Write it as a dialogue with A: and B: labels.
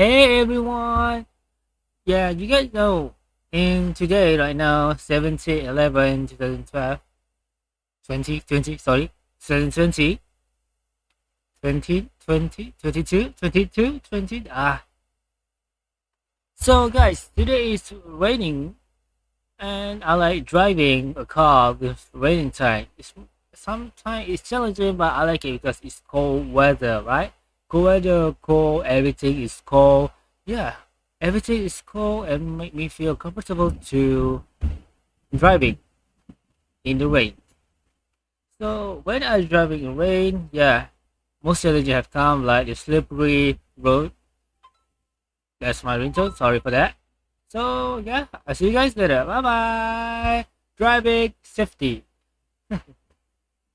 A: Hey everyone! Yeah, you guys know in today, right now, 17/11, 2012, 2020, sorry, 2020, 2020, 22, 22, 20. So guys, today is raining and I like driving a car with raining time. Sometimes it's challenging, but I like it because it's cold weather, right? Cold weather, cold, everything is cold. Yeah, everything is cold and make me feel comfortable to driving in the rain. So when I'm driving in rain, yeah, most challenges have come like the slippery road. That's my ringtone. Sorry for that. So yeah, I'll see you guys later. Bye bye. Driving safety.